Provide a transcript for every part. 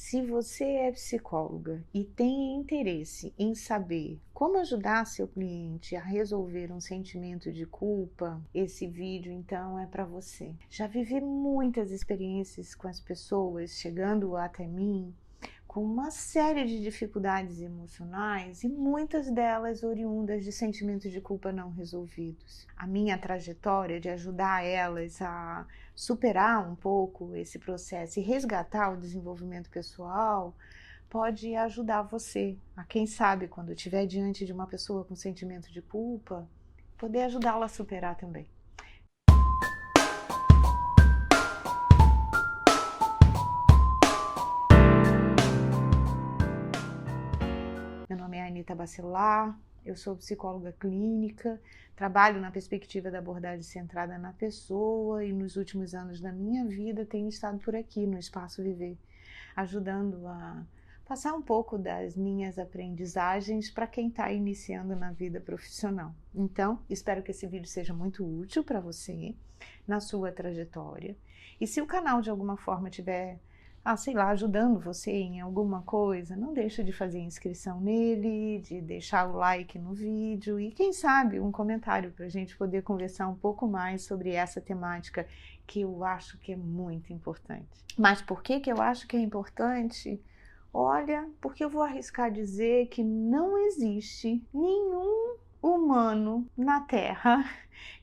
Se você é psicóloga e tem interesse em saber como ajudar seu cliente a resolver um sentimento de culpa, esse vídeo então é para você. Já vivi muitas experiências com as pessoas chegando até mim com uma série de dificuldades emocionais e muitas delas oriundas de sentimentos de culpa não resolvidos. A minha trajetória de ajudar elas a superar um pouco esse processo e resgatar o desenvolvimento pessoal pode ajudar você a, quem sabe, quando estiver diante de uma pessoa com sentimento de culpa, poder ajudá-la a superar também. Meu nome é Anita Bacelar, eu sou psicóloga clínica, trabalho na perspectiva da abordagem centrada na pessoa e nos últimos anos da minha vida tenho estado por aqui no Espaço Viver, ajudando a passar um pouco das minhas aprendizagens para quem está iniciando na vida profissional. Então, espero que esse vídeo seja muito útil para você, na sua trajetória. E se o canal de alguma forma tiver ajudando você em alguma coisa, não deixa de fazer inscrição nele, de deixar o like no vídeo e quem sabe um comentário para a gente poder conversar um pouco mais sobre essa temática que eu acho que é muito importante. Mas por que eu acho que é importante? Olha, porque eu vou arriscar dizer que não existe nenhum humano na Terra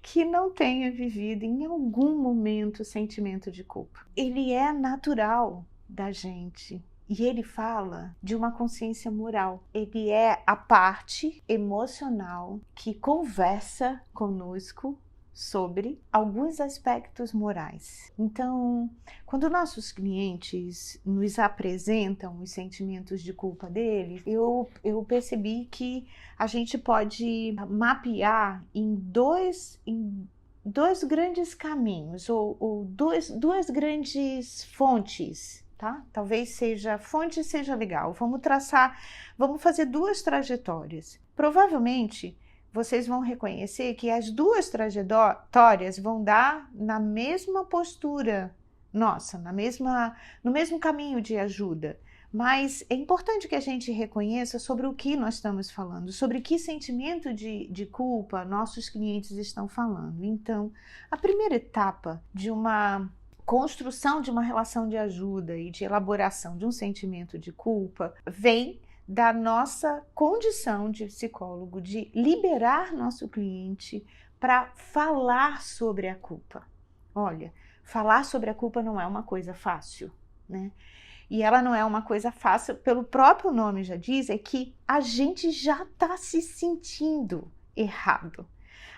que não tenha vivido em algum momento sentimento de culpa. Ele é natural da gente e ele fala de uma consciência moral. Ele é a parte emocional que conversa conosco sobre alguns aspectos morais. Então, quando nossos clientes nos apresentam os sentimentos de culpa deles, eu percebi que a gente pode mapear em dois grandes caminhos, ou duas grandes fontes, tá? Talvez fonte seja legal. Vamos fazer duas trajetórias. Provavelmente, vocês vão reconhecer que as duas trajetórias vão dar na mesma postura nossa, no mesmo caminho de ajuda. Mas é importante que a gente reconheça sobre o que nós estamos falando, sobre que sentimento de culpa nossos clientes estão falando. Então, a primeira etapa de uma construção de uma relação de ajuda e de elaboração de um sentimento de culpa vem da nossa condição de psicólogo, de liberar nosso cliente para falar sobre a culpa. Olha, falar sobre a culpa não é uma coisa fácil, né? E ela não é uma coisa fácil, pelo próprio nome já diz, é que a gente já está se sentindo errado.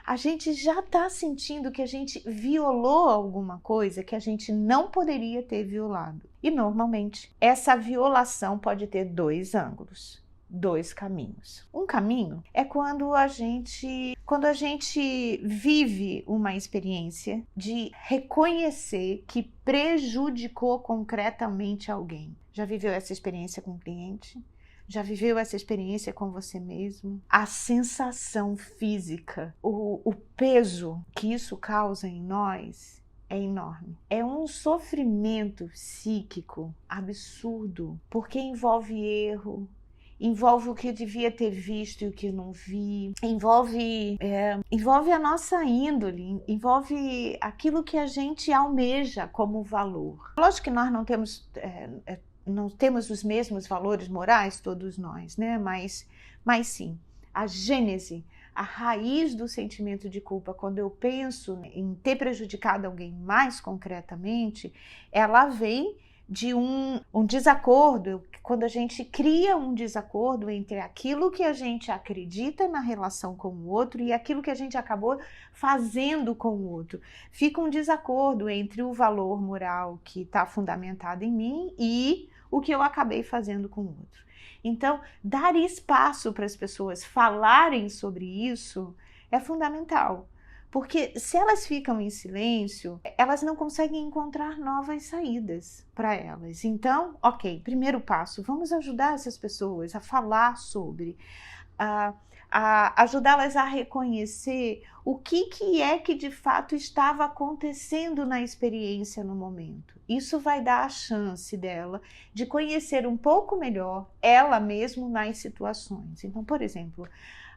A gente já está sentindo que a gente violou alguma coisa que a gente não poderia ter violado. E normalmente essa violação pode ter dois ângulos, dois caminhos. Um caminho é quando a gente vive uma experiência de reconhecer que prejudicou concretamente alguém. Já viveu essa experiência com o cliente? Já viveu essa experiência com você mesmo? A sensação física, o peso que isso causa em nós é enorme. É um sofrimento psíquico absurdo, porque envolve erro, envolve o que eu devia ter visto e o que eu não vi, envolve a nossa índole, envolve aquilo que a gente almeja como valor. Lógico que nós não temos os mesmos valores morais, todos nós, né? Mas sim, a gênese, a raiz do sentimento de culpa, quando eu penso em ter prejudicado alguém mais concretamente, ela vem de um desacordo, quando a gente cria um desacordo entre aquilo que a gente acredita na relação com o outro e aquilo que a gente acabou fazendo com o outro. Fica um desacordo entre o valor moral que está fundamentado em mim e o que eu acabei fazendo com o outro. Então, dar espaço para as pessoas falarem sobre isso é fundamental. Porque se elas ficam em silêncio, elas não conseguem encontrar novas saídas para elas. Então, ok, primeiro passo, vamos ajudar essas pessoas a falar sobre, ajudá-las a reconhecer o que é que de fato estava acontecendo na experiência no momento. Isso vai dar a chance dela de conhecer um pouco melhor ela mesma nas situações. Então, por exemplo,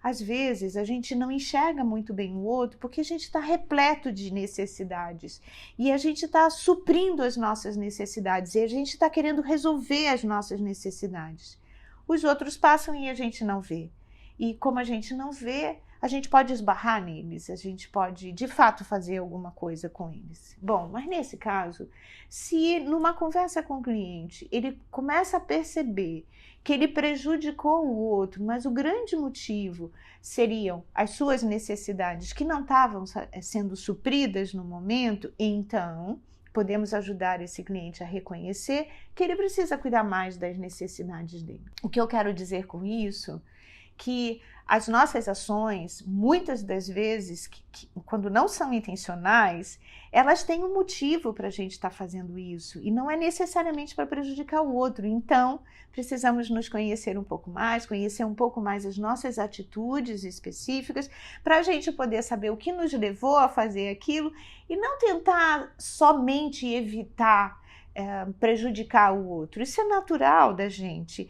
às vezes a gente não enxerga muito bem o outro porque a gente está repleto de necessidades e a gente está suprindo as nossas necessidades e a gente está querendo resolver as nossas necessidades. Os outros passam e a gente não vê. E como a gente não vê, a gente pode esbarrar neles, a gente pode de fato fazer alguma coisa com eles. Bom, mas nesse caso, se numa conversa com o cliente ele começa a perceber que ele prejudicou o outro, mas o grande motivo seriam as suas necessidades que não estavam sendo supridas no momento, então podemos ajudar esse cliente a reconhecer que ele precisa cuidar mais das necessidades dele. O que eu quero dizer com isso? Que as nossas ações, muitas das vezes, quando não são intencionais, elas têm um motivo para a gente estar fazendo isso e não é necessariamente para prejudicar o outro. Então, precisamos nos conhecer um pouco mais, conhecer um pouco mais as nossas atitudes específicas para a gente poder saber o que nos levou a fazer aquilo e não tentar somente evitar prejudicar o outro. Isso é natural da gente.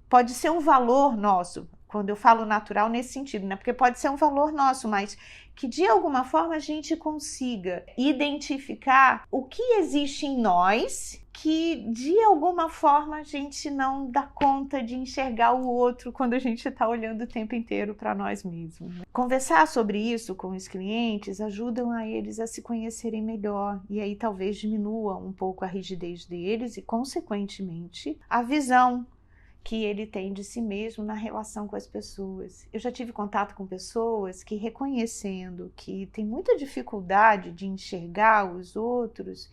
Pode ser um valor nosso, quando eu falo natural nesse sentido, né? Porque pode ser um valor nosso, mas que de alguma forma a gente consiga identificar o que existe em nós que de alguma forma a gente não dá conta de enxergar o outro quando a gente está olhando o tempo inteiro para nós mesmos. Conversar sobre isso com os clientes ajudam a eles a se conhecerem melhor e aí talvez diminua um pouco a rigidez deles e, consequentemente, a visão que ele tem de si mesmo na relação com as pessoas. Eu já tive contato com pessoas que, reconhecendo que tem muita dificuldade de enxergar os outros,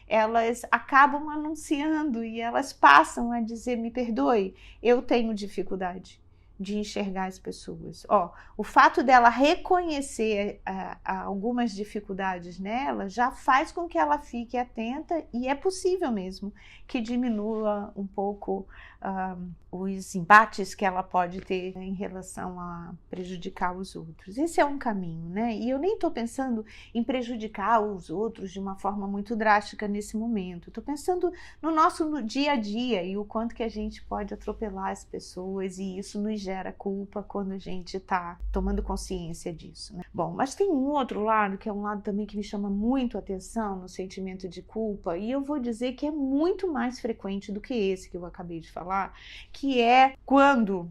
elas acabam anunciando e elas passam a dizer: me perdoe, eu tenho dificuldade de enxergar as pessoas. O fato dela reconhecer algumas dificuldades nela já faz com que ela fique atenta e é possível mesmo que diminua um pouco os embates que ela pode ter em relação a prejudicar os outros. Esse é um caminho, né? E eu nem estou pensando em prejudicar os outros de uma forma muito drástica nesse momento. Estou pensando no nosso dia a dia e o quanto que a gente pode atropelar as pessoas e isso nos gera culpa quando a gente está tomando consciência disso, né? Bom, mas tem um outro lado, que é um lado também que me chama muito a atenção no sentimento de culpa, e eu vou dizer que é muito mais frequente do que esse que eu acabei de falar, que é quando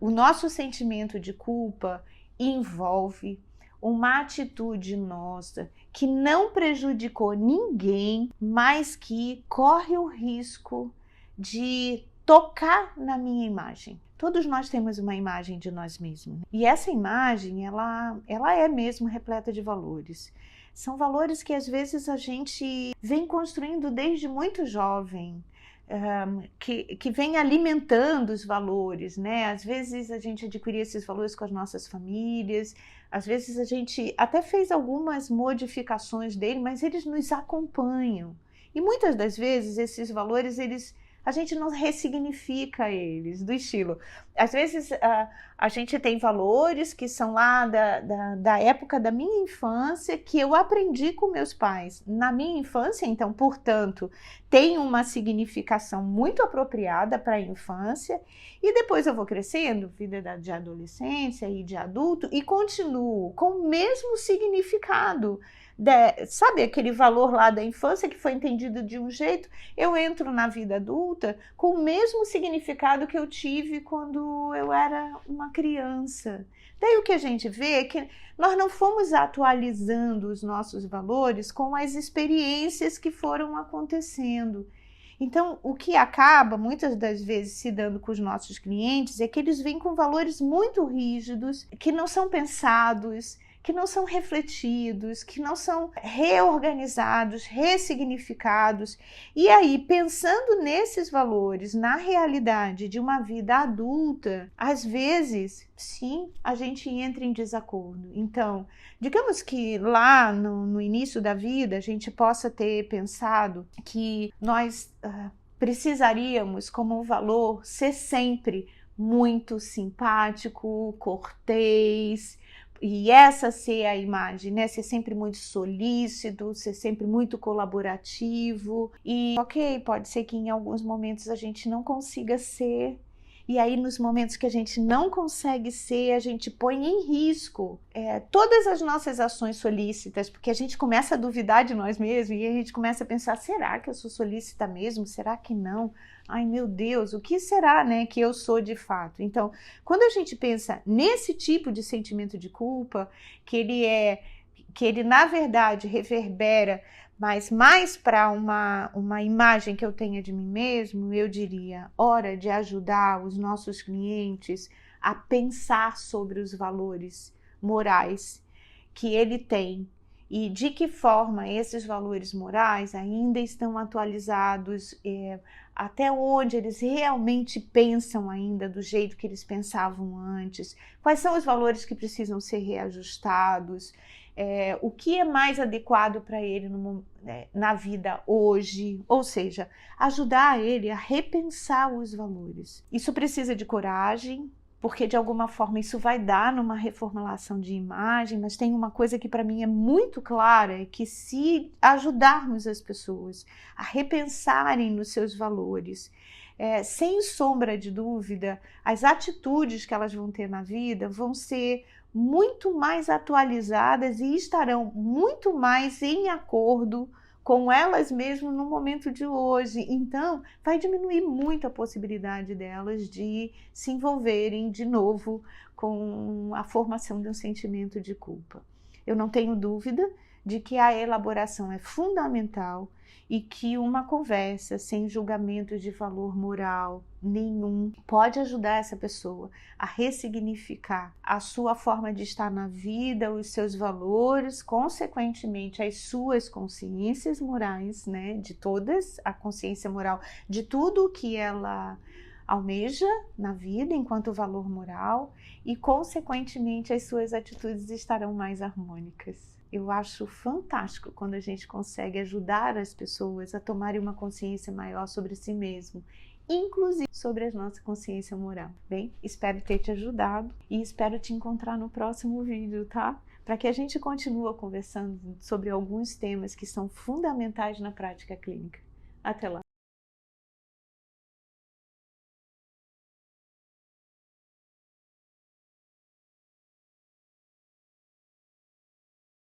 o nosso sentimento de culpa envolve uma atitude nossa que não prejudicou ninguém, mas que corre o risco de tocar na minha imagem. Todos nós temos uma imagem de nós mesmos. E essa imagem, ela é mesmo repleta de valores. São valores que às vezes a gente vem construindo desde muito jovem, que vem alimentando os valores, né? Às vezes a gente adquiria esses valores com as nossas famílias, às vezes a gente até fez algumas modificações dele, mas eles nos acompanham. E muitas das vezes esses valores, a gente não ressignifica eles, do estilo. Às vezes a gente tem valores que são lá da época da minha infância, que eu aprendi com meus pais na minha infância, então, portanto, tem uma significação muito apropriada para a infância, e depois eu vou crescendo, vida de adolescência e de adulto, e continuo com o mesmo significado. Sabe aquele valor lá da infância que foi entendido de um jeito? Eu entro na vida adulta com o mesmo significado que eu tive quando eu era uma criança. Daí o que a gente vê é que nós não fomos atualizando os nossos valores com as experiências que foram acontecendo. Então, o que acaba muitas das vezes se dando com os nossos clientes é que eles vêm com valores muito rígidos, que não são pensados, que não são refletidos, que não são reorganizados, ressignificados. E aí, pensando nesses valores, na realidade de uma vida adulta, às vezes, sim, a gente entra em desacordo. Então, digamos que lá no início da vida, a gente possa ter pensado que nós precisaríamos, como um valor, ser sempre muito simpático, cortês, e essa ser a imagem, né? Ser sempre muito solícito, ser sempre muito colaborativo. E ok, pode ser que em alguns momentos a gente não consiga ser. E aí, nos momentos que a gente não consegue ser, a gente põe em risco todas as nossas ações solícitas, porque a gente começa a duvidar de nós mesmos e a gente começa a pensar, será que eu sou solícita mesmo? Será que não? Ai, meu Deus, o que será, né, que eu sou de fato? Então, quando a gente pensa nesse tipo de sentimento de culpa, que ele na verdade reverbera, mas mais para uma imagem que eu tenha de mim mesmo, eu diria, hora de ajudar os nossos clientes a pensar sobre os valores morais que ele tem e de que forma esses valores morais ainda estão atualizados, até onde eles realmente pensam ainda do jeito que eles pensavam antes, quais são os valores que precisam ser reajustados, o que é mais adequado para ele na vida hoje, ou seja, ajudar ele a repensar os valores. Isso precisa de coragem, porque de alguma forma isso vai dar numa reformulação de imagem, mas tem uma coisa que para mim é muito clara, é que se ajudarmos as pessoas a repensarem nos seus valores, sem sombra de dúvida, as atitudes que elas vão ter na vida vão ser muito mais atualizadas e estarão muito mais em acordo com elas mesmas no momento de hoje. Então, vai diminuir muito a possibilidade delas de se envolverem de novo com a formação de um sentimento de culpa. Eu não tenho dúvida de que a elaboração é fundamental e que uma conversa sem julgamento de valor moral nenhum pode ajudar essa pessoa a ressignificar a sua forma de estar na vida, os seus valores, consequentemente as suas consciências morais, né, de todas, a consciência moral de tudo que ela almeja na vida enquanto valor moral e, consequentemente, as suas atitudes estarão mais harmônicas. Eu acho fantástico quando a gente consegue ajudar as pessoas a tomarem uma consciência maior sobre si mesmo, inclusive sobre a nossa consciência moral. Bem, espero ter te ajudado e espero te encontrar no próximo vídeo, tá? Para que a gente continue conversando sobre alguns temas que são fundamentais na prática clínica. Até lá!